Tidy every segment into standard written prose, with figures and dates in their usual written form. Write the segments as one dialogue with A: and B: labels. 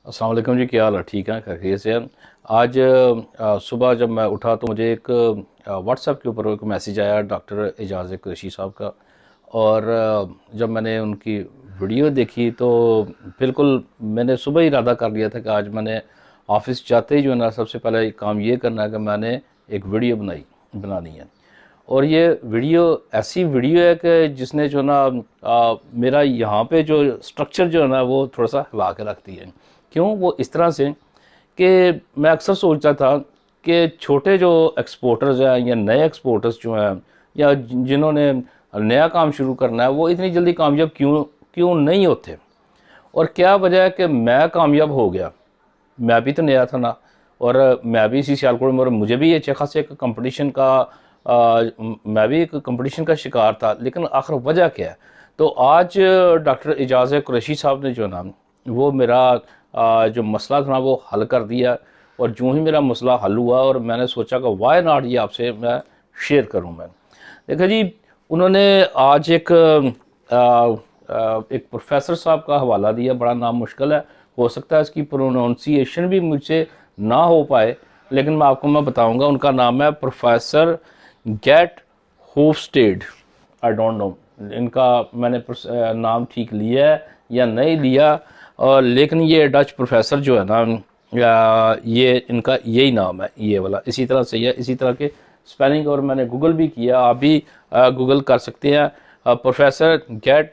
A: अस्सलाम वालेकुम जी, क्या हाल है? ठीक है, खैरियत से हैं। आज सुबह जब मैं उठा तो मुझे एक व्हाट्सएप के ऊपर एक मैसेज आया डॉक्टर एजाज़ कुरैशी साहब का। और जब मैंने उनकी वीडियो देखी तो बिल्कुल मैंने सुबह ही इरादा कर लिया था कि आज मैंने ऑफिस जाते ही जो है ना सबसे पहले काम ये करना है कि मैंने एक वीडियो बनानी है। और ये वीडियो ऐसी वीडियो है कि जिसने जो ना मेरा यहाँ पे जो स्ट्रक्चर जो है ना वो थोड़ा सा हिला के रखती है। क्यों? वो इस तरह से कि मैं अक्सर सोचता था कि छोटे जो एक्सपोर्टर्स हैं या नए एक्सपोर्टर्स जो हैं या जिन्होंने नया काम शुरू करना है वो इतनी जल्दी कामयाब क्यों क्यों नहीं होते। और क्या वजह है कि मैं कामयाब हो गया। मैं भी तो नया था ना, और मैं भी इसी सियालकोट में, और मुझे भी अच्छे खासे एक कंपटीशन का मैं भी एक कंपटीशन का शिकार था। लेकिन आखिर वजह क्या है? तो आज डॉक्टर एजाज़ कुरैशी साहब ने जो ना वो मेरा जो मसला था ना वो हल कर दिया। और जो ही मेरा मसला हल हुआ और मैंने सोचा कि वाई नॉट ये आपसे मैं शेयर करूं। मैं देखा जी, उन्होंने आज एक प्रोफेसर साहब का हवाला दिया, बड़ा नाम मुश्किल है, हो सकता है इसकी प्रोनाउंसिएशन भी मुझसे ना हो पाए, लेकिन मैं बताऊंगा। उनका नाम है प्रोफेसर गेट होफस्टेड। आई डोंट नो इनका मैंने नाम ठीक लिया है या नहीं लिया, और लेकिन ये डच प्रोफेसर जो है ना ये इनका यही नाम है, ये वाला इसी तरह से है, इसी तरह के स्पेलिंग। और मैंने गूगल भी किया, आप भी गूगल कर सकते हैं प्रोफेसर गेट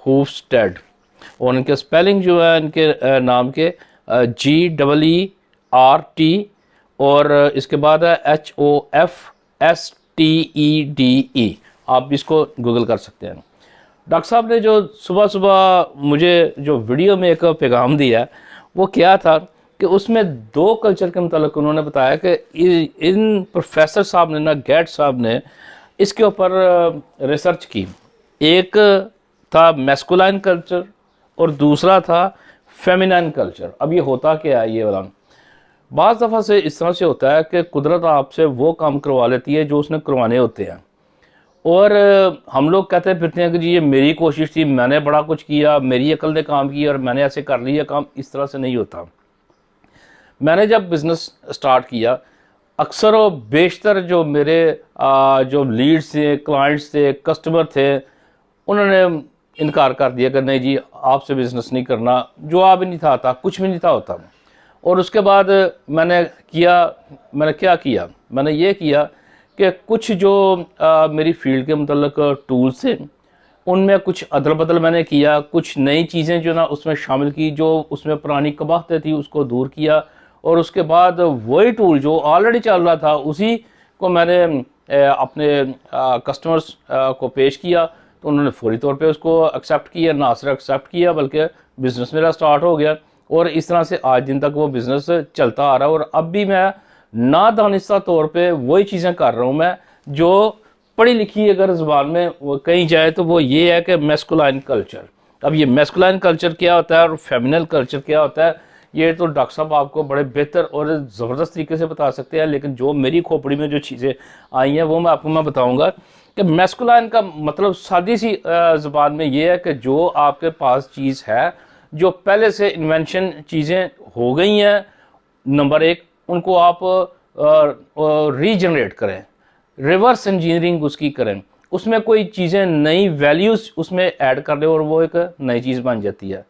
A: होफस्टेड। और इनके स्पेलिंग जो है इनके नाम के GEERT, और इसके बाद है HOFSTEDE। आप भी इसको गूगल कर सकते हैं। डॉक्टर साहब ने जो सुबह सुबह मुझे जो वीडियो में एक पैगाम दिया वो क्या था कि उसमें दो कल्चर के मतलब उन्होंने बताया कि इन प्रोफेसर साहब ने ना, गेट साहब ने इसके ऊपर रिसर्च की। एक था मैस्कुलाइन कल्चर और दूसरा था फेमिनाइन कल्चर। अब ये होता क्या है ये वाला? बाज़ दफ़ा से इस तरह से होता है कि कुदरत आपसे वो काम करवा लेती है जो उसने करवाने होते हैं, और हम लोग कहते फिरते हैं कि जी ये मेरी कोशिश थी, मैंने बड़ा कुछ किया, मेरी अकल ने काम किया और मैंने ऐसे कर लिया काम। इस तरह से नहीं होता। मैंने जब बिज़नेस स्टार्ट किया, अक्सर व बेशतर जो मेरे जो लीड्स थे, क्लाइंट्स थे, कस्टमर थे, उन्होंने इनकार कर दिया कि नहीं जी आपसे बिज़नेस नहीं करना। जवाब ही नहीं था आता, कुछ भी नहीं था होता। और उसके बाद मैंने क्या किया? मैंने ये किया कि कुछ जो मेरी फील्ड के मतलब टूल्स थे उनमें कुछ अदल बदल मैंने किया, कुछ नई चीज़ें जो ना उसमें शामिल की, जो उसमें पुरानी कबाहतें थी उसको दूर किया। और उसके बाद वही टूल जो ऑलरेडी चल रहा था उसी को मैंने अपने कस्टमर्स को पेश किया, तो उन्होंने फौरी तौर पे उसको एक्सेप्ट किया। ना सिर्फ एक्सेप्ट किया बल्कि बिज़नेस मेरा स्टार्ट हो गया। और इस तरह से आज दिन तक वो बिज़नेस चलता आ रहा है। और अब भी मैं नादानिस्ता तौर पे वही चीज़ें कर रहा हूँ मैं जो पढ़ी लिखी अगर ज़बान में वो कहीं जाए तो वो ये है कि मैस्कुलाइन कल्चर। अब ये मैस्कुलाइन कल्चर क्या होता है और फेमिनल कल्चर क्या होता है, ये तो डॉक्टर साहब आपको बड़े बेहतर और ज़बरदस्त तरीके से बता सकते हैं। लेकिन जो मेरी खोपड़ी में जो चीज़ें आई हैं वो मैं बताऊँगा कि मैस्कुलाइन का मतलब सादी सी ज़बान में ये है कि जो आपके पास चीज़ है, जो पहले से इन्वेंशन चीज़ें हो गई हैं, नंबर एक, उनको आप रीजनरेट करें, रिवर्स इंजीनियरिंग उसकी करें, उसमें कोई चीज़ें नई वैल्यूज़ उसमें ऐड कर दें और वो एक नई चीज़ बन जाती है।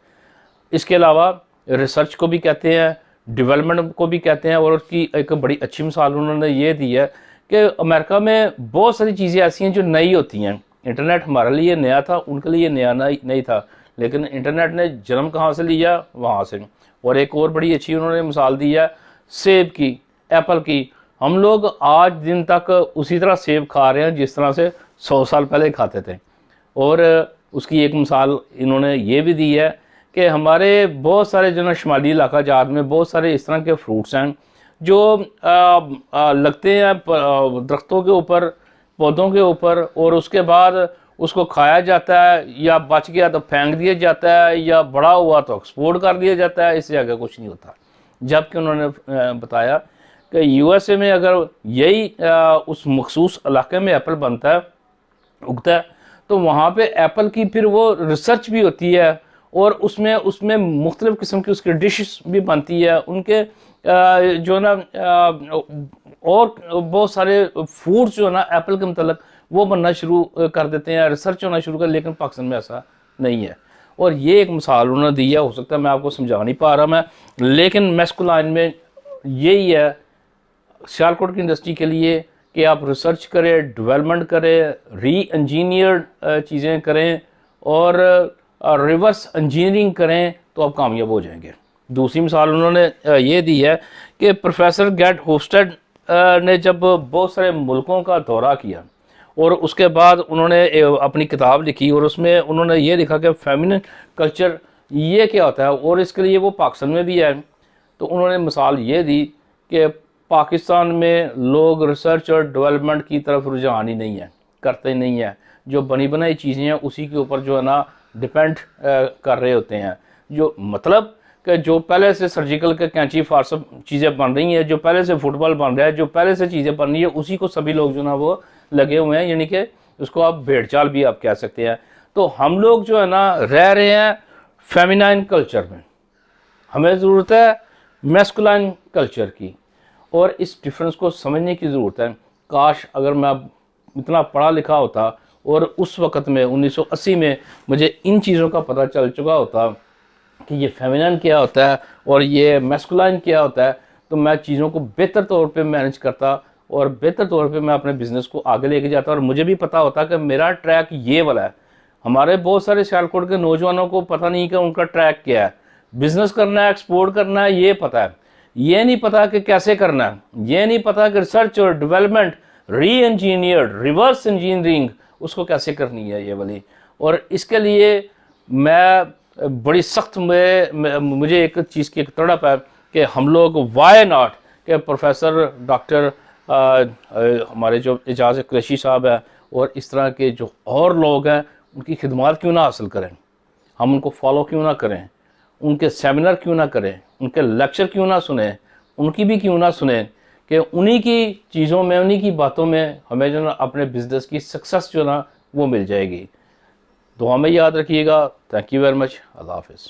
A: इसके अलावा रिसर्च को भी कहते हैं, डेवलपमेंट को भी कहते हैं। और उसकी एक बड़ी अच्छी मिसाल उन्होंने ये दी है कि अमेरिका में बहुत सारी चीज़ें ऐसी हैं जो नई होती हैं। इंटरनेट हमारे लिए नया था, उनके लिए नया नहीं था, लेकिन इंटरनेट ने जन्म कहाँ से लिया? वहाँ से। और एक और बड़ी अच्छी उन्होंने मिसाल दी है सेब की, एप्पल की। हम लोग आज दिन तक उसी तरह सेब खा रहे हैं जिस तरह से 100 साल पहले खाते थे। और उसकी एक मिसाल इन्होंने ये भी दी है कि हमारे बहुत सारे जो ना शुमाली इलाका जात में बहुत सारे इस तरह के फ्रूट्स हैं जो लगते हैं दरख्तों के ऊपर, पौधों के ऊपर, और उसके बाद उसको खाया जाता है, या बच गया तो फेंक दिया जाता है, या बड़ा हुआ तो एक्सपोर्ट कर दिया जाता है। इससे आगे कुछ नहीं होता। जबकि उन्होंने बताया कि USA में अगर यही उस मखसूस इलाके में एप्पल बनता है, उगता है, तो वहाँ पे एप्पल की फिर वो रिसर्च भी होती है اور اس میں مختلف قسم کی اس کی ڈشز بھی بنتی ہے، ان کے جو نا اور بہت سارے فوڈز جو ہے نا ایپل کے متعلق وہ بننا شروع کر دیتے ہیں، ریسرچ ہونا شروع کر، لیکن پاکستان میں ایسا نہیں ہے. اور یہ ایک مثال انہوں نے دی ہے، ہو سکتا ہے میں آپ کو سمجھا نہیں پا رہا میں، لیکن میسکولائن میں یہی ہے سیالکوٹ کی انڈسٹری کے لیے کہ آپ ریسرچ کریں، ڈیولپمنٹ کریں، ری انجینئرڈ چیزیں کریں اور ریورس انجینئرنگ کریں تو آپ کامیاب ہو جائیں گے. دوسری مثال انہوں نے یہ دی ہے کہ پروفیسر گیٹ ہوفسٹیڈ نے جب بہت سارے ملکوں کا دورہ کیا اور اس کے بعد انہوں نے اپنی کتاب لکھی اور اس میں انہوں نے یہ لکھا کہ فیمینن کلچر یہ کیا ہوتا ہے اور اس کے لیے وہ پاکستان میں بھی ہے. تو انہوں نے مثال یہ دی کہ پاکستان میں لوگ ریسرچ اور ڈیولپمنٹ کی طرف رجحان ہی نہیں ہے، کرتے نہیں ہیں، جو بنی بنائی چیزیں ہیں اسی کے اوپر جو ہے نا ڈیپینڈ کر رہے ہوتے ہیں. جو مطلب کہ جو پہلے سے سرجیکل کے کینچی فارسب چیزیں بن رہی ہیں، جو پہلے سے فٹ بال بن رہا ہے، جو پہلے سے چیزیں بن رہی ہیں، اسی کو سبھی لوگ جو نا وہ لگے ہوئے ہیں، یعنی کہ اس کو آپ بھیڑ چال بھی آپ کہہ سکتے ہیں. تو ہم لوگ جو ہے نا رہ رہے ہیں فیمینائن کلچر میں، ہمیں ضرورت ہے میسکولائن کلچر کی، اور اس ڈفرنس کو سمجھنے کی ضرورت ہے. کاش اگر میں اتنا پڑھا لکھا ہوتا اور اس وقت میں 1980 میں مجھے ان چیزوں کا پتہ چل چکا ہوتا کہ یہ فیمینائن کیا ہوتا ہے اور یہ میسکولائن کیا ہوتا ہے، تو میں چیزوں کو بہتر طور پہ مینج کرتا اور بہتر طور پہ میں اپنے بزنس کو آگے لے کے جاتا، اور مجھے بھی پتہ ہوتا کہ میرا ٹریک یہ والا ہے. ہمارے بہت سارے سیالکوٹ کے نوجوانوں کو پتہ نہیں کہ ان کا ٹریک کیا ہے. بزنس کرنا ہے، ایکسپورٹ کرنا ہے، یہ پتہ ہے، یہ نہیں پتہ کہ کیسے کرنا ہے، یہ نہیں پتہ کہ ریسرچ اور ڈیولپمنٹ، ری انجینئرڈ، ریورس انجینئرنگ اس کو کیسے کرنی ہے یہ والی. اور اس کے لیے میں بڑی سخت مجھے ایک چیز کی ایک تڑپ ہے کہ ہم لوگ وائی ناٹ کہ پروفیسر ڈاکٹر ہمارے جو اعجاز قریشی صاحب ہیں اور اس طرح کے جو اور لوگ ہیں ان کی خدمات کیوں نہ حاصل کریں، ہم ان کو فالو کیوں نہ کریں، ان کے سیمینار کیوں نہ کریں، ان کے لیکچر کیوں نہ سنیں، ان کی بھی کیوں نہ سنیں کہ انہی کی چیزوں میں، انہی کی باتوں میں ہمیں جو نا اپنے بزنس کی سکسس جو نا وہ مل جائے گی. دعا میں یاد رکھیے گا. Thank you very much. اللہ حافظ.